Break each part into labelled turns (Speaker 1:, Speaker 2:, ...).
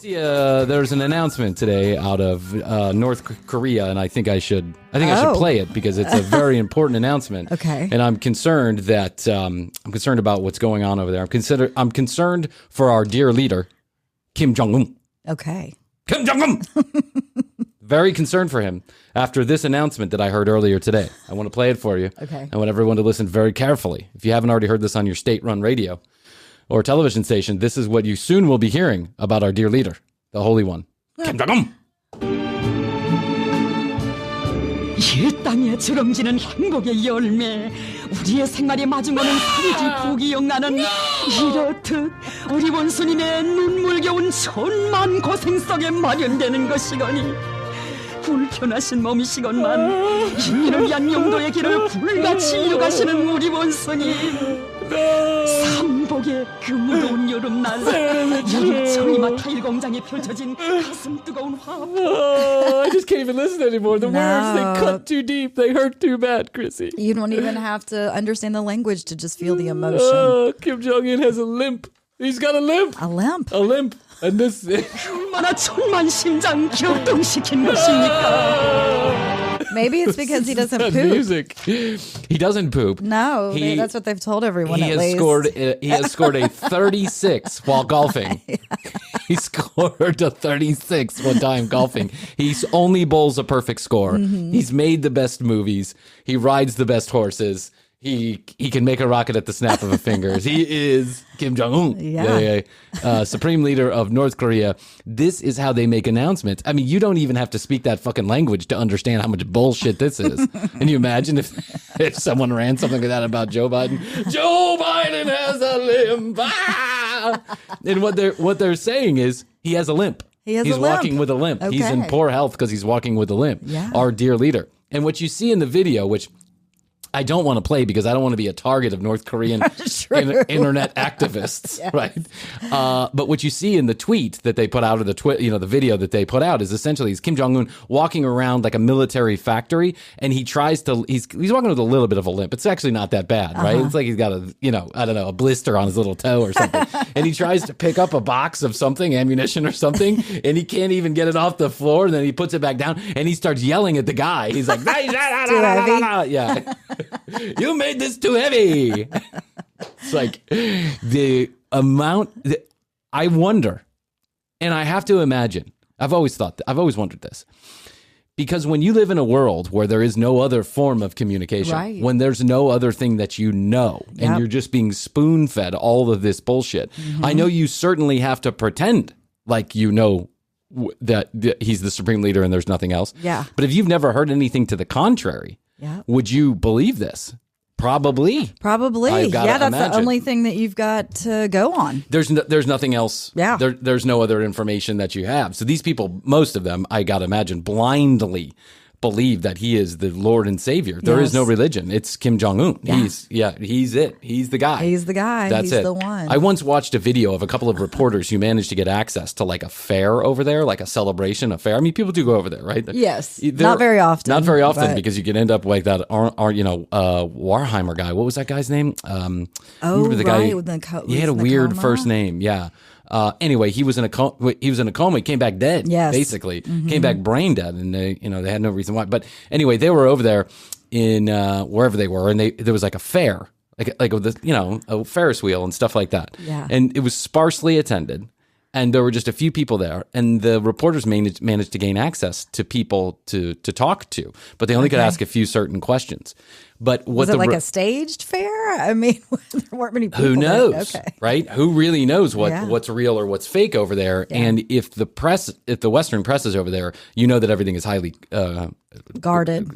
Speaker 1: There's an announcement today out of North Korea, and I think I should play it because it's a very important announcement.
Speaker 2: Okay.
Speaker 1: And I'm concerned that I'm concerned about what's going on over there. I'm concerned for our dear leader, Kim Jong Un.
Speaker 2: Okay.
Speaker 1: Kim Jong Un. Very concerned for him after this announcement that I heard earlier today. I want to play it for you.
Speaker 2: Okay.
Speaker 1: I want everyone to listen very carefully. If you haven't already heard this on your state-run radio or television station, this is what you soon will be hearing about our dear leader, the Holy One, Kim Jong Un.
Speaker 3: 이 땅에 주름지는 행복의 열매, 우리의 생활에 마중하는 산지 부귀영화는 이렇듯 우리 원수님의 눈물겨운 천만 고생 속에 마련되는 것이거니 불편하신 몸이시건만 인민을 위한 용도의 길을 불같이 이어가시는 우리 원수님, 삼복의 그 무더운 여름날 여기 청이마 타일 공장에 펼쳐진 가슴 뜨거운 화보.
Speaker 1: I just can't even listen anymore. The words, they cut too deep. They hurt too bad, Krissy.
Speaker 2: You don't even have to understand the language to just feel the emotion.
Speaker 1: Kim Jong Un has a limp. He's got a limp.
Speaker 2: A limp.
Speaker 1: A limp. And this...
Speaker 3: 얼마나 천만 심장 격동시킨 것입니까?
Speaker 2: Maybe it's because he doesn't poop.
Speaker 1: Music. He doesn't poop.
Speaker 2: No, that's what they've told everyone.
Speaker 1: He has scored a 36 while golfing. Yeah. He scored a 36 one time golfing. He only bowls a perfect score. Mm-hmm. He's made the best movies. He rides the best horses. He can make a rocket at the snap of a fingers. He is Kim Jong Un, Supreme Leader of North Korea. This is how they make announcements. I mean, you don't even have to speak that fucking language to understand how much bullshit this is. Can you imagine if someone ran something like that about Joe Biden? Joe Biden has a limp. Ah! And what they're saying is he has a limp. He's walking with a limp. Okay. He's in poor health because he's walking with a limp. Yeah. Our dear leader. And what you see in the video, which I don't want to play because I don't want to be a target of North Korean internet activists, yes. Right? But what you see in the tweet that they put out, or the video that they put out, is essentially Kim Jong Un walking around like a military factory, and he's walking with a little bit of a limp. It's actually not that bad, right? It's like he's got a blister on his little toe or something, and he tries to pick up a box of something, ammunition or something, and he can't even get it off the floor. And then he puts it back down, and he starts yelling at the guy. He's like, yeah. You made this too heavy. It's like the amount I wonder, and I have to imagine, I've always wondered this, because when you live in a world where there is no other form of communication, right, when there's no other thing that you know, and you're just being spoon-fed all of this bullshit, I know you certainly have to pretend like you know that he's the supreme leader and there's nothing else. Yeah. But if you've never heard anything to the contrary, would you believe this? Probably. Yeah, that's imagine.
Speaker 2: The only thing that you've got to go on.
Speaker 1: There's nothing else. Yeah. There's no other information that you have. So these people, most of them, I got to imagine, blindly believe that he is the Lord and Savior. There is no religion. It's Kim Jong Un. Yeah. He's it. He's the guy.
Speaker 2: He's the guy.
Speaker 1: That's
Speaker 2: he's
Speaker 1: it.
Speaker 2: The one.
Speaker 1: I once watched a video of a couple of reporters who managed to get access to like a fair over there, like a celebration, a fair. I mean, people do go over there, right?
Speaker 2: Yes. Not very often.
Speaker 1: Not very often, because you can end up like that. Warheimer guy. What was that guy's name? Remember the guy? He had a weird first name. Yeah. Anyway, he was in a coma. He came back dead. Yes. Basically, came back brain dead, and they had no reason why. But anyway, they were over there in wherever they were, and there was like a fair, like a Ferris wheel and stuff like that. Yeah. And it was sparsely attended, and there were just a few people there, and the reporters managed to gain access to people to talk to, but they only could ask a few certain questions. But
Speaker 2: was it like a staged fair? I mean, there weren't many people.
Speaker 1: Who knows, right? Who really knows what's real or what's fake over there? Yeah. And if the Western press is over there, you know that everything is highly
Speaker 2: guarded.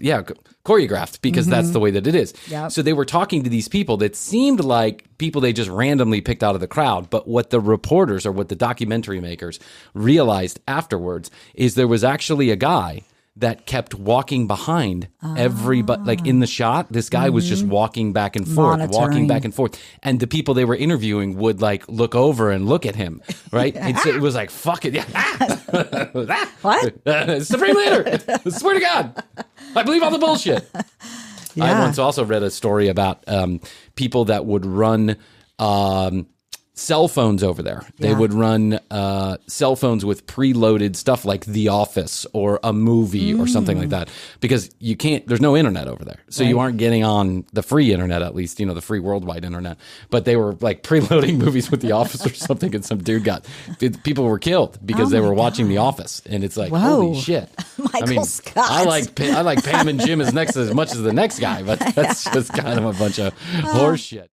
Speaker 1: Choreographed, because that's the way that it is. Yep. So they were talking to these people that seemed like people they just randomly picked out of the crowd. But what the reporters or what the documentary makers realized afterwards is there was actually a guy that kept walking behind everybody. Like in the shot, this guy was just walking back and forth, and the people they were interviewing would like look over and look at him, right? And so it was like, fuck it.
Speaker 2: What?
Speaker 1: Supreme Leader, swear to God, I believe all the bullshit. I once also read a story about people that would run cell phones over there. They would run cell phones with preloaded stuff like The Office or a movie or something like that, because there's no internet over there. So you aren't getting on the free internet, at least, the free worldwide internet. But they were like preloading movies with The Office or something, and some dude people were killed because they were watching The Office. And it's like, holy shit.
Speaker 2: Michael Scott.
Speaker 1: I like Pam and Jim as much as the next guy, but that's just kind of a bunch of horse shit.